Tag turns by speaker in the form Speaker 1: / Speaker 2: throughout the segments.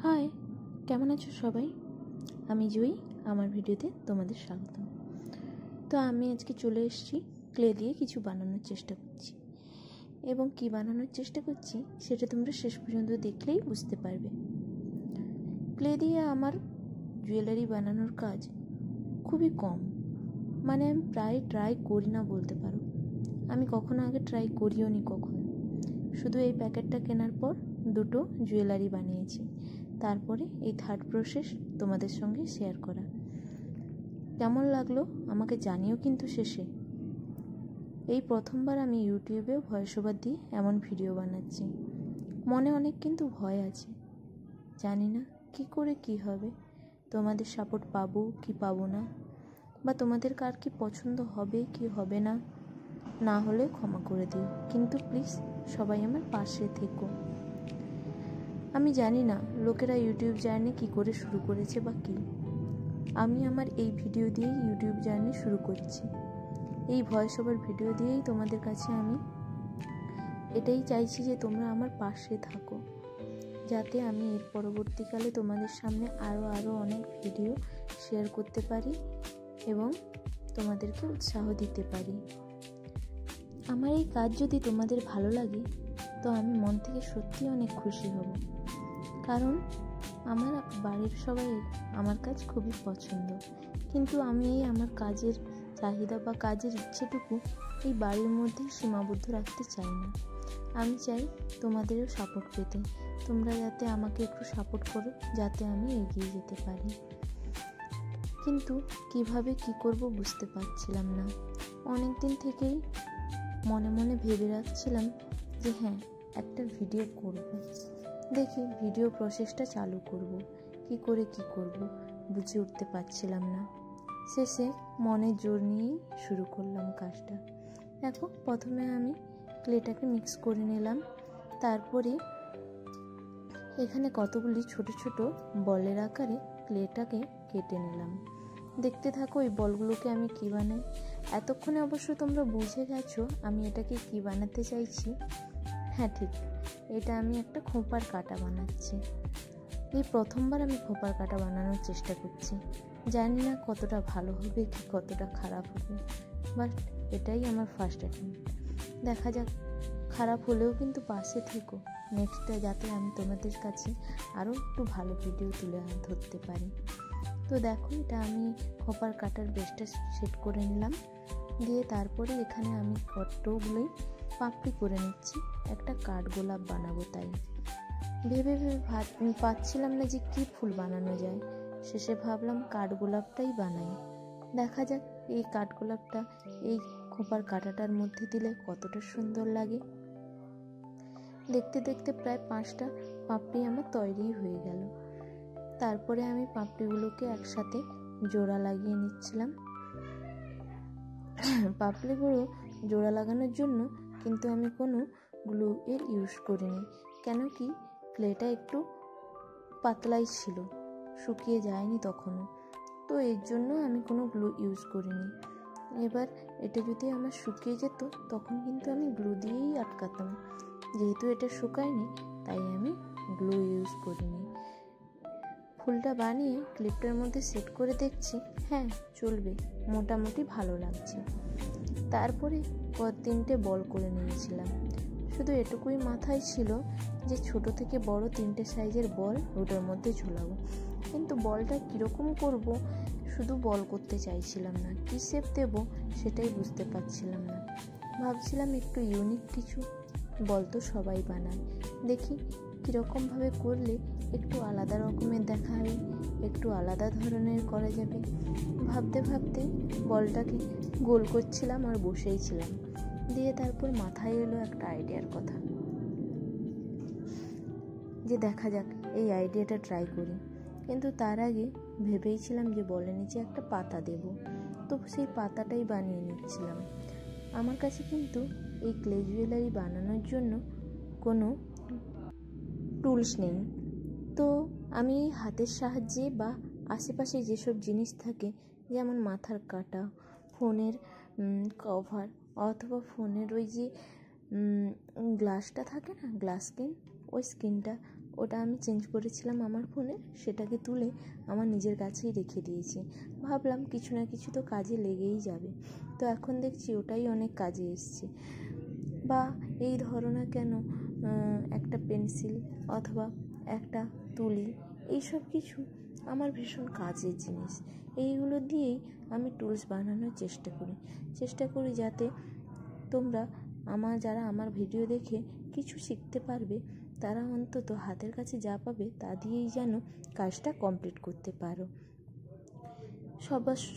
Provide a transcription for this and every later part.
Speaker 1: High, কেমন আছো সবাই? আমি জুই, আমার ভিডিওতে তোমাদের স্বাগত। তো আমি আজকে চলে এসেছি ক্লে দিয়ে কিছু বানানোর চেষ্টা করছি, এবং কি বানানোর চেষ্টা করছি সেটা তোমরা শেষ পর্যন্ত দেখলেই বুঝতে পারবে। ক্লে দিয়ে আমার জুয়েলারি বানানোর কাজ খুবই কম, মানে আমি প্রায় ট্রাই করি না বলতে পারো। আমি কখনো আগে ট্রাই করিও নি কখনো। শুধু এই প্যাকেটটা কেনার পর দুটো জুয়েলারি বানিয়েছি, তারপরে এই থার্ড প্রসেস তোমাদের সঙ্গে শেয়ার করা। কেমন লাগলো আমাকে জানিও কিন্তু শেষে। এই প্রথমবার আমি ইউটিউবেও ভয়েস ওভার দিয়ে এমন ভিডিও বানাচ্ছি। মনে অনেক কিন্তু ভয় আছে, জানি না কি করে কি হবে, তোমাদের সাপোর্ট পাবো কি পাবো না, বা তোমাদের কার কি পছন্দ হবে কি হবে না। না হলে ক্ষমা করে দিও, কিন্তু প্লিজ সবাই আমার পাশে থেকো। আমি জানি না লোকেরা ইউটিউব জার্নি কি করে শুরু করেছে বা কী। আমি আমার এই ভিডিও দিয়েই ইউটিউব জার্নি শুরু করছি। এই ভয়েস ওভার ভিডিও দিয়েই তোমাদের কাছে আমি এটাই চাইছি যে তোমরা আমার পাশে থাকো, যাতে আমি এর পরবর্তীকালে তোমাদের সামনে আরও অনেক ভিডিও শেয়ার করতে পারি এবং তোমাদেরকে উৎসাহ দিতে পারি। আমার এই কাজ যদি তোমাদের ভালো লাগে তো আমি মন থেকে সত্যি অনেক খুশি হব, কারণ আমার বাড়ির সবাই আমার কাজ খুবই পছন্দ। কিন্তু আমি এই আমার কাজের চাহিদা বা কাজের ইচ্ছেটুকু এই বাড়ির মধ্যেই সীমাবদ্ধ রাখতে চাই না। আমি চাই তোমাদেরও সাপোর্ট পেতে, তোমরা যাতে আমাকে একটু সাপোর্ট করো, যাতে আমি এগিয়ে যেতে পারি। কিন্তু কিভাবে কি করব বুঝতে পারছিলাম না। অনেক দিন থেকেই মনে মনে ভেবে রাখছিলাম যে হ্যাঁ, একটা ভিডিও করব। দেখি ভিডিও প্রসেসটা চালু করব, কি করে কি করব বুঝে উঠতে পারছিলাম না। শেষে মনের জোর নিয়েই শুরু করলাম কাজটা। দেখো, প্রথমে আমি ক্লেটাকে মিক্স করে নিলাম, তারপরে এখানে কতগুলি ছোট ছোট বলের আকারে ক্লেটাকে কেটে নিলাম। দেখতে থাকো এই বলগুলোকে আমি কী বানাই। এতক্ষণে অবশ্য তোমরা বুঝে গেছো আমি এটাকে কি বানাতে চাইছি। হ্যাঁ ঠিক, এটা আমি একটা খোঁপার কাঁটা বানাচ্ছি। এই প্রথমবার আমি খোঁপার কাঁটা বানানোর চেষ্টা করছি। জানি না কতটা ভালো হবে কি কতটা খারাপ হবে, বাট এটাই আমার ফার্স্ট অ্যাটেম্প্ট। দেখা যাক, খারাপ হলেও কিন্তু পাশে থেকো নেক্সটটা, যাতে আমি তোমাদের কাছে আরও একটু ভালো ভিডিও তুলে ধরতে পারি। তো দেখো, এটা আমি খোঁপার কাঁটার বেসটা সেট করে নিলাম, দিয়ে তারপরে এখানে আমি কতগুলোই পাপড়ি করে নিচ্ছি। একটা কাঠগোলাপ বানাবো, তাই ভেবে পাচ্ছিলাম না যে কি ফুল বানানো যায়। শেষে ভাবলাম কাঠগোলাপটাই বানাই। দেখা যাক এই কাঠগোলাপটা এই খোঁপার কাঁটাটার মধ্যে দিলে কতটা সুন্দর লাগে। দেখতে দেখতে প্রায় 5টা পাপড়ি আমার তৈরি হয়ে গেল। তারপরে আমি পাপড়িগুলোকে একসাথে জোড়া লাগিয়ে নিচ্ছিলাম। পাপড়িগুলো জোড়া লাগানোর জন্য কিন্তু আমি কোনো গ্লু এর ইউজ করিনি, কেন কি ক্লেটা একটু পাতলাই ছিল, শুকিয়ে যায়নি তখনও, তো এর জন্য আমি কোনো গ্লু ইউজ করিনি। এবার এটা যদি আমার শুকিয়ে যেত তখন কিন্তু আমি গ্লু দিয়েই আটকাতাম। যেহেতু এটা শুকায়নি তাই আমি গ্লু ইউজ করিনি। ফুলটা বানিয়ে ক্লিপটার মধ্যে সেট করে দেখছি, হ্যাঁ চলবে, মোটামুটি ভালো লাগছে। তারপরে 3টে বল করে নিয়েছিলাম। শুধু এটুকুই মাথায় ছিল যে ছোট থেকে বড় 3টে সাইজের বল ওটার মধ্যে ঝোলাবো, কিন্তু বলটা কীরকম করব শুধু বল করতে চাইছিলাম না, কী শেপ দেবো সেটাই বুঝতে পারছিলাম না। ভাবছিলাম একটু ইউনিক কিছু, বল তো সবাই বানায়, দেখি কীরকমভাবে করলে একটু আলাদা রকমের দেখাবে, একটু আলাদা ধরনের করা যাবে। ভাবতে ভাবতে বলটাকে গোল করছিলাম আর বসেই ছিলাম। দিয়ে তারপর মাথায় এলো একটা আইডিয়ার কথা, যে দেখা যাক এই আইডিয়াটা ট্রাই করি। কিন্তু তার আগে ভেবেইছিলাম যে বলের নিচে একটা পাতা দেব, তো সেই পাতাটাই বানিয়ে নিচ্ছিলাম। আমার কাছে কিন্তু এই ক্লে জুয়েলারি বানানোর জন্য কোনো টুলস নেই, তো আমি হাতের সাহায্যে বা আশেপাশে যেসব জিনিস থাকে, যেমন মাথার কাঁটা, ফোনের কভার, অথবা ফোনের ওই যে গ্লাসটা থাকে না, গ্লাস স্ক্রিন, ওই স্ক্রিনটা, ওটা আমি চেঞ্জ করেছিলাম আমার ফোনে, সেটাকে তুলে আমার নিজের কাছেই রেখে দিয়েছি। ভাবলাম কিছু না কিছু তো কাজে লেগেই যাবে। তো এখন দেখছি ওটাই অনেক কাজে এসছে। বা এই ধরো না কেন, একটা পেন্সিল অথবা একটা তুলি, এইসব কিছু আমার ভীষণ কাজের জিনিস। এইগুলো দিয়েই আমি টুলস বানানোর চেষ্টা করি যাতে তোমরা যারা আমার ভিডিও দেখে কিছু শিখতে পারবে, তারা অন্তত হাতের কাছে যা পাবে তা দিয়েই যেন কাজটা কমপ্লিট করতে পারো।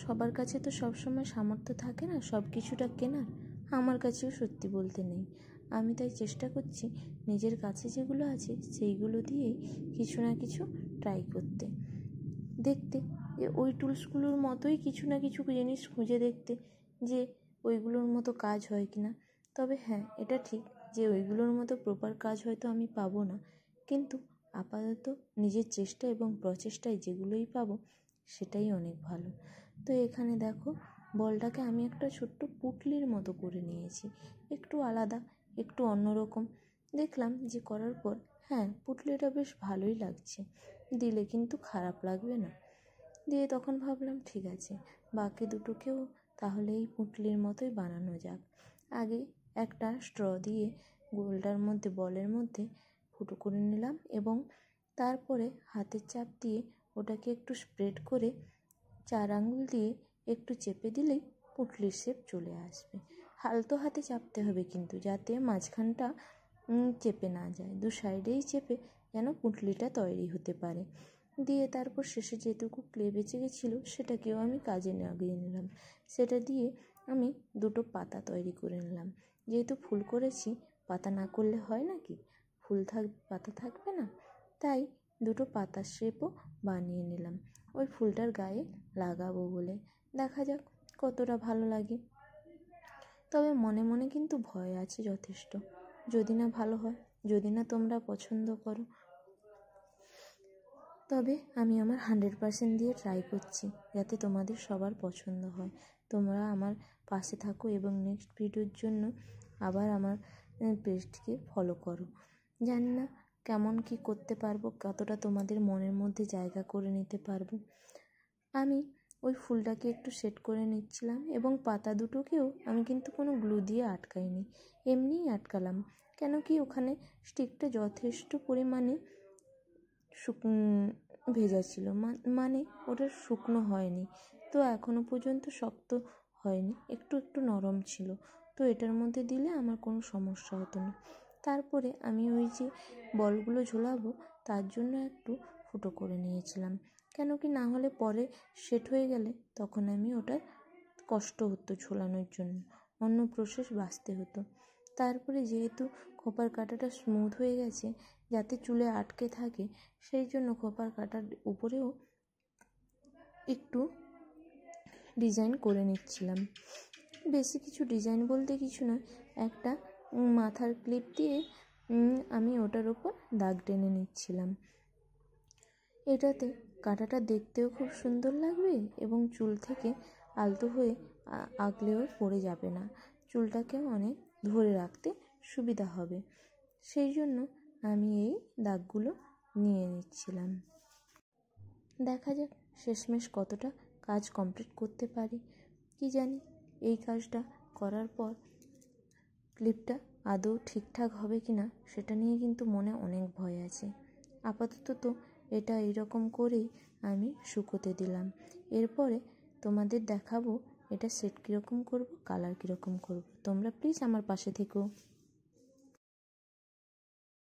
Speaker 1: সবার কাছে তো সবসময় সামর্থ্য থাকে না সব কিছুটা কেনার, আমার কাছেও সত্যি বলতে নেই। আমি তাই চেষ্টা করছি নিজের কাছে যেগুলো আছে সেইগুলো দিয়েই কিছু না কিছু ট্রাই করতে, দেখতে যে ওই টুলসগুলোর মতোই কিছু না কিছু জিনিস খুঁজে দেখতে যে ওইগুলোর মতো কাজ হয় কি না। তবে হ্যাঁ, এটা ঠিক যে ওইগুলোর মতো প্রপার কাজ হয়তো আমি পাবো না, কিন্তু আপাতত নিজের চেষ্টা এবং প্রচেষ্টায় যেগুলোই পাবো সেটাই অনেক ভালো। তো এখানে দেখো, বলটাকে আমি একটা ছোট্ট পুটলির মতো করে নিয়েছি, একটু আলাদা, একটু অন্যরকম। দেখলাম যে করার পর হ্যাঁ, পুটলিটা বেশ ভালোই লাগছে, দিলে কিন্তু খারাপ লাগবে না। দিয়ে তখন ভাবলাম ঠিক আছে, বাকি দুটোকেও তাহলে এই পুটলির মতোই বানানো যাক। আগে একটা স্ট্র দিয়ে গোলটার মধ্যে, বলের মধ্যে ফুটো করে নিলাম এবং তারপরে হাতের চাপ দিয়ে ওটাকে একটু স্প্রেড করে 4 আঙুল দিয়ে একটু চেপে দিলেই পুটলির শেপ চলে আসবে। হালতো হাতে চাপতে হবে কিন্তু, যাতে মাঝখানটা চেপে না যায়, দু সাইডেই চেপে যেন পুটলিটা তৈরি হতে পারে। দিয়ে তারপর শেষে যেটুকু ক্লে বেঁচে গেছিলো সেটাকেও আমি কাজে লাগিয়ে নিলাম। সেটা দিয়ে আমি দুটো পাতা তৈরি করে নিলাম। যেহেতু ফুল করেছি, পাতা না করলে হয় নাকি, পাতা থাকবে না, তাই দুটো পাতার শেপও বানিয়ে নিলাম ওই ফুলটার গায়ে লাগাবো বলে। দেখা যাক কতটা ভালো লাগে। তবে মনে মনে কিন্তু ভয় আছে যথেষ্ট, যদি না ভালো হয়, যদি না তোমরা পছন্দ করো। তবে আমি আমার 100% দিয়ে ট্রাই করছি যাতে তোমাদের সবার পছন্দ হয়। তোমরা আমার পাশে থাকো এবং নেক্সট ভিডিওর জন্য আবার আমার পেজটিকে ফলো করো। জানি না কেমন কি করতে পারবো, কতটা তোমাদের মনের মধ্যে জায়গা করে নিতে পারবো। আমি ওই ফুলটাকে একটু সেট করে নিচ্ছিলাম এবং পাতা দুটোকেও আমি কিন্তু কোনো গ্লু দিয়ে আটকাইনি, এমনিই আটকালাম। কেন কি ওখানে স্টিকটা যথেষ্ট পরিমাণে ভেজা ছিল, মানে ওটা শুকনো হয়নি, তো এখনও পর্যন্ত শক্ত হয়নি, একটু একটু নরম ছিল। তো এটার মধ্যে দিলে আমার কোনো সমস্যা হতো না। তারপরে আমি ওই যে বলগুলো ঝোলাবো তার জন্য একটু ফুটো করে নিয়েছিলাম, কেন কি না হলে পরে সেট হয়ে গেলে তখন আমি ওটা কষ্ট হতো ঝোলানোর জন্য, অন্য প্রসেস বাছতে হতো। তারপরে যেহেতু খোপার কাঁটাটা স্মুথ হয়ে গেছে যাতে চুলে আটকে থাকে, সেই জন্য খোপার কাঁটার উপরেও একটু ডিজাইন করে নিচ্ছিলাম। বেশি কিছু ডিজাইন বলতে কিছু নয়, একটা মাথার ক্লিপ দিয়ে আমি ওটার ওপর দাগ টেনে নিচ্ছিলাম। এটাতে কাঁটাটা দেখতেও খুব সুন্দর লাগবে এবং চুল থেকে আলতো হয়ে আগলেও পড়ে যাবে না, চুলটাকেও অনেক ধরে রাখতে সুবিধা হবে। সেই জন্য আমি এই দাগগুলো নিয়ে নিচ্ছিলাম। দেখা যাক শেষমেশ কতটা কাজ কমপ্লিট করতে পারি। কি জানি এই কাজটা করার পর ক্লিপটা আদৌ ঠিকঠাক হবে কি না সেটা নিয়ে কিন্তু মনে অনেক ভয় আছে। আপাতত তো এটা এইরকম করেই আমি শুকোতে দিলাম। এরপরে তোমাদের দেখাবো এটা সেট কীরকম করব, কালার কীরকম করব। তোমরা প্লিজ আমার পাশে থেকো।